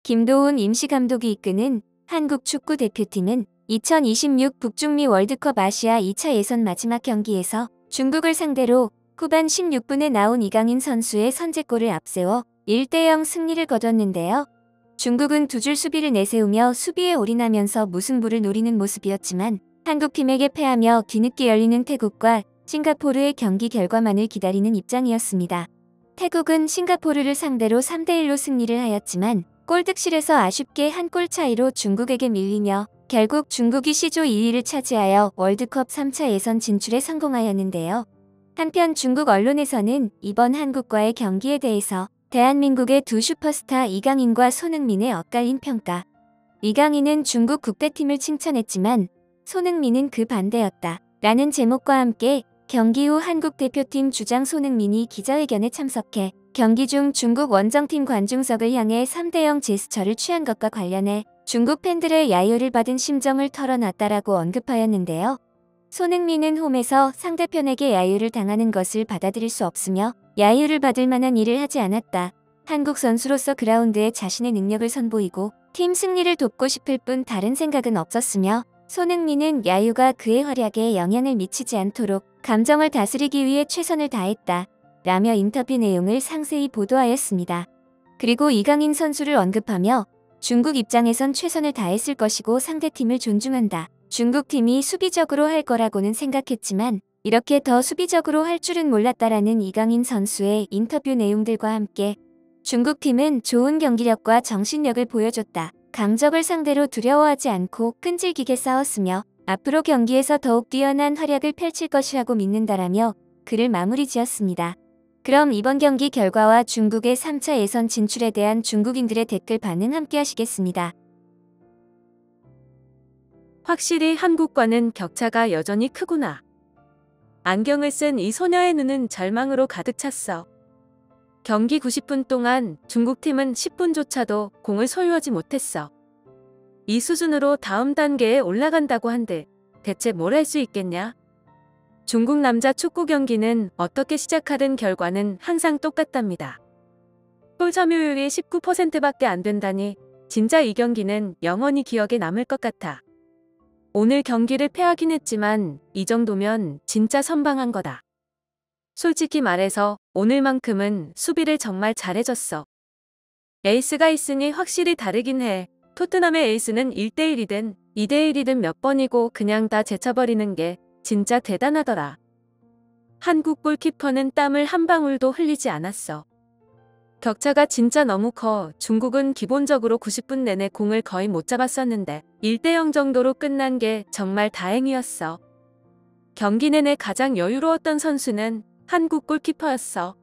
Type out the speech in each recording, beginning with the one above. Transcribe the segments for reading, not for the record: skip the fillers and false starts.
김도훈 임시감독이 이끄는 한국 축구 대표팀은 2026 북중미 월드컵 아시아 2차 예선 마지막 경기에서 중국을 상대로 후반 16분에 나온 이강인 선수의 선제골을 앞세워 1대0 승리를 거뒀는데요. 중국은 두 줄 수비를 내세우며 수비에 올인하면서 무승부를 노리는 모습이었지만 한국팀에게 패하며 뒤늦게 열리는 태국과 싱가포르의 경기 결과만을 기다리는 입장이었습니다. 태국은 싱가포르를 상대로 3대1로 승리를 하였지만 골득실에서 아쉽게 한 골 차이로 중국에게 밀리며 결국 중국이 C조 2위를 차지하여 월드컵 3차 예선 진출에 성공하였는데요. 한편 중국 언론에서는 이번 한국과의 경기에 대해서 대한민국의 두 슈퍼스타 이강인과 손흥민의 엇갈린 평가. 이강인은 중국 국대팀을 칭찬했지만 손흥민은 그 반대였다. 라는 제목과 함께 경기 후 한국 대표팀 주장 손흥민이 기자회견에 참석해 경기 중 중국 원정팀 관중석을 향해 3대0 제스처를 취한 것과 관련해 중국 팬들의 야유를 받은 심정을 털어놨다라고 언급하였는데요. 손흥민은 홈에서 상대편에게 야유를 당하는 것을 받아들일 수 없으며 야유를 받을 만한 일을 하지 않았다. 한국 선수로서 그라운드에 자신의 능력을 선보이고 팀 승리를 돕고 싶을 뿐 다른 생각은 없었으며 손흥민은 야유가 그의 활약에 영향을 미치지 않도록 감정을 다스리기 위해 최선을 다했다. 라며 인터뷰 내용을 상세히 보도하였습니다. 그리고 이강인 선수를 언급하며 중국 입장에선 최선을 다했을 것이고 상대팀을 존중한다. 중국팀이 수비적으로 할 거라고는 생각했지만 이렇게 더 수비적으로 할 줄은 몰랐다라는 이강인 선수의 인터뷰 내용들과 함께 중국팀은 좋은 경기력과 정신력을 보여줬다. 강적을 상대로 두려워하지 않고 끈질기게 싸웠으며 앞으로 경기에서 더욱 뛰어난 활약을 펼칠 것이라고 믿는다라며 글을 마무리 지었습니다. 그럼 이번 경기 결과와 중국의 3차 예선 진출에 대한 중국인들의 댓글 반응 함께 하시겠습니다. 확실히 한국과는 격차가 여전히 크구나. 안경을 쓴 이 소녀의 눈은 절망으로 가득 찼어. 경기 90분 동안 중국팀은 10분조차도 공을 소유하지 못했어. 이 수준으로 다음 단계에 올라간다고 한들 대체 뭘 할 수 있겠냐? 중국 남자 축구 경기는 어떻게 시작하든 결과는 항상 똑같답니다. 골 점유율이 19%밖에 안 된다니 진짜 이 경기는 영원히 기억에 남을 것 같아. 오늘 경기를 패하긴 했지만 이 정도면 진짜 선방한 거다. 솔직히 말해서 오늘만큼은 수비를 정말 잘해줬어. 에이스가 있으니 확실히 다르긴 해. 토트넘의 에이스는 1대1이든 2대1이든 몇 번이고 그냥 다 제쳐버리는 게 진짜 대단하더라. 한국 골키퍼는 땀을 한 방울도 흘리지 않았어. 격차가 진짜 너무 커. 중국은 기본적으로 90분 내내 공을 거의 못 잡았었는데 1대0 정도로 끝난 게 정말 다행이었어. 경기 내내 가장 여유로웠던 선수는 한국 골키퍼였어.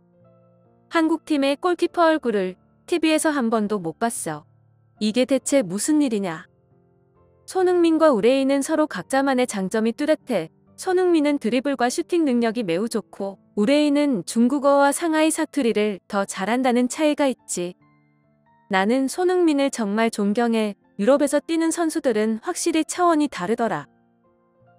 한국팀의 골키퍼 얼굴을 TV에서 한 번도 못 봤어. 이게 대체 무슨 일이냐. 손흥민과 우레이는 서로 각자만의 장점이 뚜렷해. 손흥민은 드리블과 슈팅 능력이 매우 좋고 우레이는 중국어와 상하이 사투리를 더 잘한다는 차이가 있지. 나는 손흥민을 정말 존경해. 유럽에서 뛰는 선수들은 확실히 차원이 다르더라.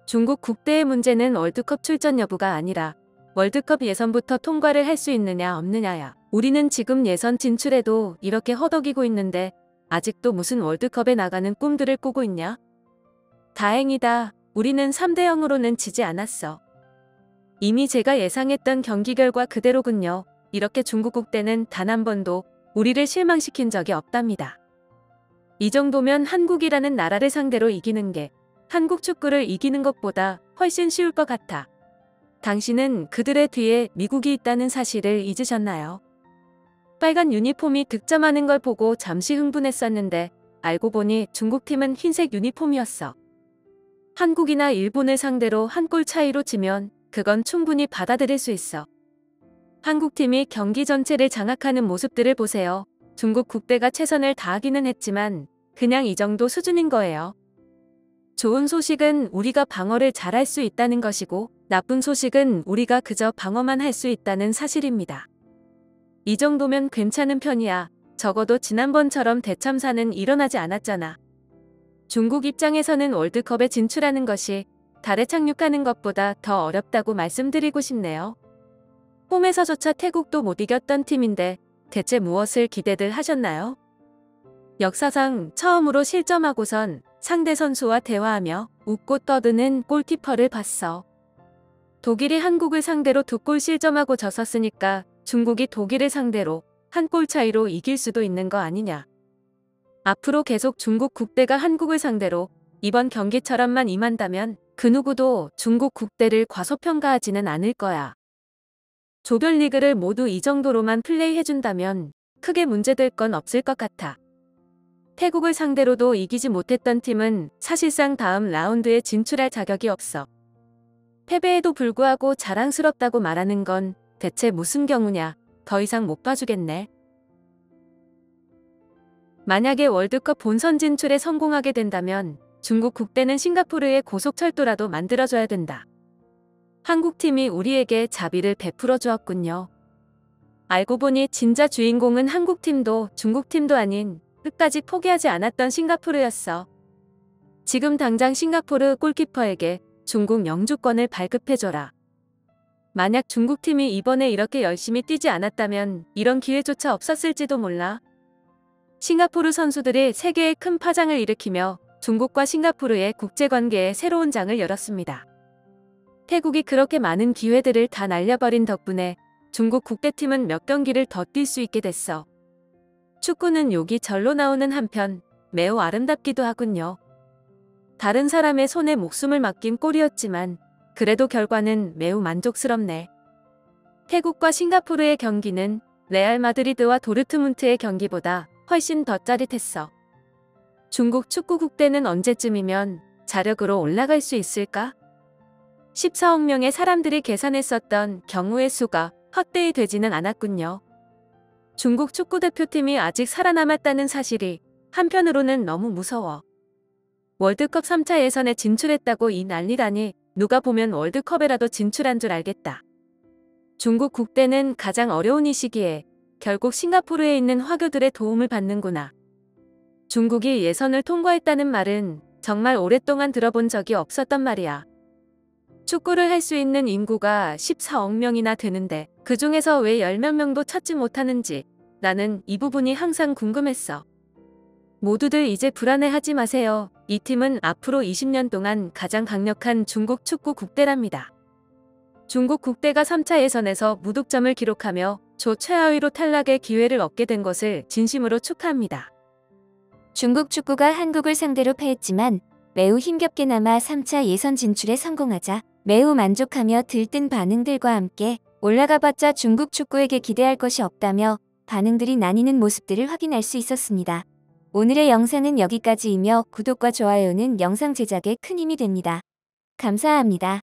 중국 국대의 문제는 월드컵 출전 여부가 아니라 월드컵 예선부터 통과를 할 수 있느냐 없느냐야. 우리는 지금 예선 진출에도 이렇게 허덕이고 있는데 아직도 무슨 월드컵에 나가는 꿈들을 꾸고 있냐? 다행이다. 우리는 3대0으로는 지지 않았어. 이미 제가 예상했던 경기 결과 그대로군요. 이렇게 중국 국대는 단 한 번도 우리를 실망시킨 적이 없답니다. 이 정도면 한국이라는 나라를 상대로 이기는 게 한국 축구를 이기는 것보다 훨씬 쉬울 것 같아. 당신은 그들의 뒤에 미국이 있다는 사실을 잊으셨나요? 빨간 유니폼이 득점하는 걸 보고 잠시 흥분했었는데 알고 보니 중국팀은 흰색 유니폼이었어. 한국이나 일본을 상대로 한 골 차이로 지면 그건 충분히 받아들일 수 있어. 한국팀이 경기 전체를 장악하는 모습들을 보세요. 중국 국대가 최선을 다하기는 했지만 그냥 이 정도 수준인 거예요. 좋은 소식은 우리가 방어를 잘할 수 있다는 것이고 나쁜 소식은 우리가 그저 방어만 할 수 있다는 사실입니다. 이 정도면 괜찮은 편이야. 적어도 지난번처럼 대참사는 일어나지 않았잖아. 중국 입장에서는 월드컵에 진출하는 것이 달에 착륙하는 것보다 더 어렵다고 말씀드리고 싶네요. 홈에서조차 태국도 못 이겼던 팀인데 대체 무엇을 기대들 하셨나요? 역사상 처음으로 실점하고선 상대 선수와 대화하며 웃고 떠드는 골키퍼를 봤어. 독일이 한국을 상대로 2골 실점하고 졌었으니까 중국이 독일을 상대로 1골 차이로 이길 수도 있는 거 아니냐. 앞으로 계속 중국 국대가 한국을 상대로 이번 경기처럼만 임한다면 그 누구도 중국 국대를 과소평가하지는 않을 거야. 조별리그를 모두 이 정도로만 플레이해준다면 크게 문제될 건 없을 것 같아. 태국을 상대로도 이기지 못했던 팀은 사실상 다음 라운드에 진출할 자격이 없어. 패배에도 불구하고 자랑스럽다고 말하는 건 대체 무슨 경우냐. 더 이상 못 봐주겠네. 만약에 월드컵 본선 진출에 성공하게 된다면 중국 국대는 싱가포르에 고속철도라도 만들어줘야 된다. 한국팀이 우리에게 자비를 베풀어 주었군요. 알고 보니 진짜 주인공은 한국팀도 중국팀도 아닌 끝까지 포기하지 않았던 싱가포르였어. 지금 당장 싱가포르 골키퍼에게 중국 영주권을 발급해줘라. 만약 중국팀이 이번에 이렇게 열심히 뛰지 않았다면 이런 기회조차 없었을지도 몰라. 싱가포르 선수들이 세계에 큰 파장을 일으키며 중국과 싱가포르의 국제관계에 새로운 장을 열었습니다. 태국이 그렇게 많은 기회들을 다 날려버린 덕분에 중국 국대팀은 몇 경기를 더 뛸 수 있게 됐어. 축구는 욕이 절로 나오는 한편 매우 아름답기도 하군요. 다른 사람의 손에 목숨을 맡긴 골이었지만 그래도 결과는 매우 만족스럽네. 태국과 싱가포르의 경기는 레알 마드리드와 도르트문트의 경기보다 훨씬 더 짜릿했어. 중국 축구 국대는 언제쯤이면 자력으로 올라갈 수 있을까? 14억 명의 사람들이 계산했었던 경우의 수가 확대이 되지는 않았군요. 중국 축구대표팀이 아직 살아남았다는 사실이 한편으로는 너무 무서워. 월드컵 3차 예선에 진출했다고 이 난리라니 누가 보면 월드컵에라도 진출한 줄 알겠다. 중국 국대는 가장 어려운 이 시기에 결국 싱가포르에 있는 화교들의 도움을 받는구나. 중국이 예선을 통과했다는 말은 정말 오랫동안 들어본 적이 없었단 말이야. 축구를 할 수 있는 인구가 14억 명이나 되는데 그 중에서 왜 10몇 명도 찾지 못하는지 나는 이 부분이 항상 궁금했어. 모두들 이제 불안해하지 마세요. 이 팀은 앞으로 20년 동안 가장 강력한 중국 축구 국대랍니다. 중국 국대가 3차 예선에서 무득점을 기록하며 조 최하위로 탈락의 기회를 얻게 된 것을 진심으로 축하합니다. 중국 축구가 한국을 상대로 패했지만 매우 힘겹게나마 3차 예선 진출에 성공하자 매우 만족하며 들뜬 반응들과 함께 올라가봤자 중국 축구에게 기대할 것이 없다며 반응들이 나뉘는 모습들을 확인할 수 있었습니다. 오늘의 영상은 여기까지이며 구독과 좋아요는 영상 제작에 큰 힘이 됩니다. 감사합니다.